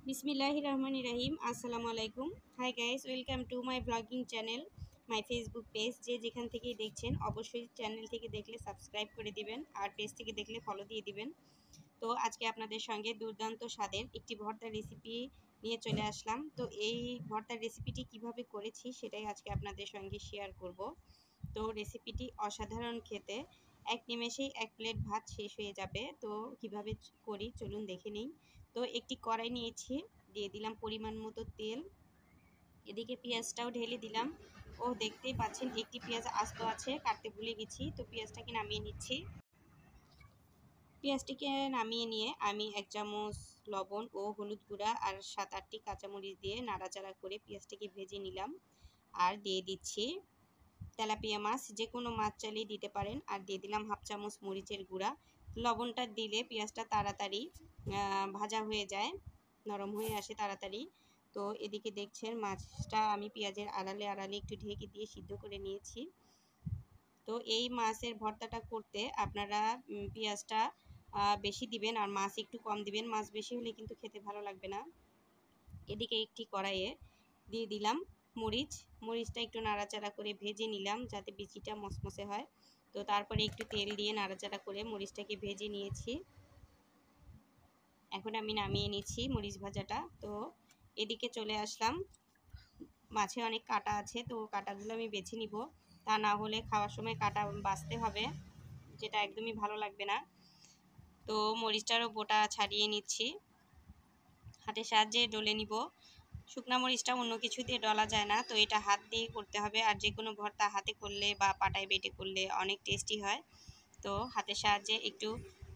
बिस्मिल्लाहिर्रहमानिर्रहीम আসসালামু আলাইকুম। Hi guys, welcome to my blogging channel, my Facebook page. যে যেখান থেকেই দেখছেন অবশ্যই চ্যানেল থেকে দেখলে সাবস্ক্রাইব করে দিবেন আর পেজ থেকে দেখলে ফলো দিয়ে দিবেন। তো আজকে আপনাদের সঙ্গে দুর্দান্ত স্বাদের একটি ভর্তার রেসিপি নিয়ে চলে আসলাম। তো এই ভর্তার রেসিপিটি কিভাবে করেছি সেটাই আজকে আপনাদের সঙ্গে শেয়ার করব। তো রেসিপিটি অসাধারণ খেতে, এক নিমেষেই এক প্লেট ভাত শেষ হয়ে যাবে। তো কিভাবে করি চলুন দেখে নিই। তো একটি কড়াই নিয়েছি, দিয়ে দিলাম পরিমাণ মতো তেল। এদিকে পেঁয়াজটাও ঢেলে দিলাম। ও দেখতেই পাচ্ছেন একটি পেঁয়াজ আস্ত আছে, কাটতে ভুলে গেছি। তো পেঁয়াজটাকে নামিয়ে নিচ্ছি। পেঁয়াজটিকে নামিয়ে নিয়ে আমি 1 চামচ লবণ ও হলুদ গুঁড়া আর 7-8টি কাঁচামরিচ দিয়ে নাড়াচাড়া করে পেঁয়াজটিকে ভেজে নিলাম। আর দিয়ে দিচ্ছি তেলাপিয়া মাছ, যে কোনো মাছ চালিয়ে দিতে পারেন। আর দিয়ে দিলাম 1/2 চামচ মরিচের গুঁড়া। লবণটা দিলে পেঁয়াজটা তাড়াতাড়ি ভাজা হয়ে যায়, নরম হয়ে আসে তাড়াতাড়ি। তো এদিকে দেখছেন মাছটা আমি পেঁয়াজের আড়ালে আড়ালে একটু ঢেকে দিয়ে সিদ্ধ করে নিয়েছি। তো এই মাছের ভর্তাটা করতে আপনারা পেঁয়াজটা বেশি দিবেন আর মাছ একটু কম দিবেন। মাছ বেশি হলে কিন্তু খেতে ভালো লাগবে না। এদিকে একটি কড়াইয়ে দিয়ে দিলাম মরিচটা একটু নাড়াচাড়া করে ভেজে নিলাম যাতে বিচিটা মচমচে হয়। তো তারপরে একটু তেল দিয়ে নাড়াচাড়া করে মরিচটাকে ভেজে নিয়েছি। এখন আমি নামিয়ে নিচ্ছি মরিচ ভাজাটা। তো এদিকে চলে আসলাম, মাছে অনেক কাঁটা আছে, তো কাঁটাগুলো আমি বেছে নিব, তা না হলে খাওয়ার সময় কাঁটা বাছতে হবে, যেটা একদমই ভালো লাগবে না। তো মরিচটারও বোটা ছাড়িয়ে নিচ্ছি, হাতের সাহায্যে ডলে নিব। শুকনা মরিচটা অন্য কিছু দিয়ে ডলা যায় না, তো এটা হাত দিয়ে করতে হবে। আর যে কোনো ভর্তা হাতে করলে বা পাটায় বেটে করলে অনেক টেস্টি হয়। তো হাতের সাহায্যে একটু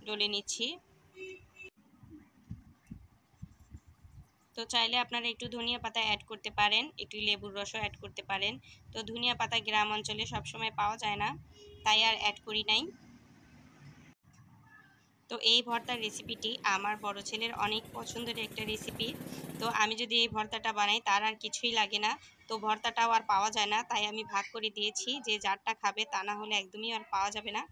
ডলে নিচ্ছি। তো চাইলে আপনারা একটু ধনিয়া পাতা অ্যাড করতে পারেন, একটু লেবুর রসও অ্যাড করতে পারেন। তো ধনিয়া পাতা গ্রাম অঞ্চলে সবসময় পাওয়া যায় না, তাই আর অ্যাড করি নাই। তো এই ভর্তার রেসিপিটি আমার বড় ছেলের অনেক পছন্দের একটা রেসিপি। তো আমি যদি এই ভর্তাটা বানাই তার আর কিছুই লাগে না। তো ভর্তাটাও আর পাওয়া যায় না, তাই আমি ভাগ করে দিয়েছি যে যারটা খাবে, তা না হলে একদমই আর পাওয়া যাবে না।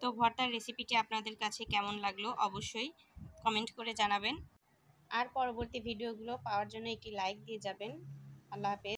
তো ভর্তার রেসিপিটি আপনাদের কাছে কেমন লাগলো অবশ্যই কমেন্ট করে জানাবেন। আর পরবর্তী ভিডিওগুলো পাওয়ার জন্য একটি লাইক দিয়ে যাবেন। আল্লাহ হাফেজ।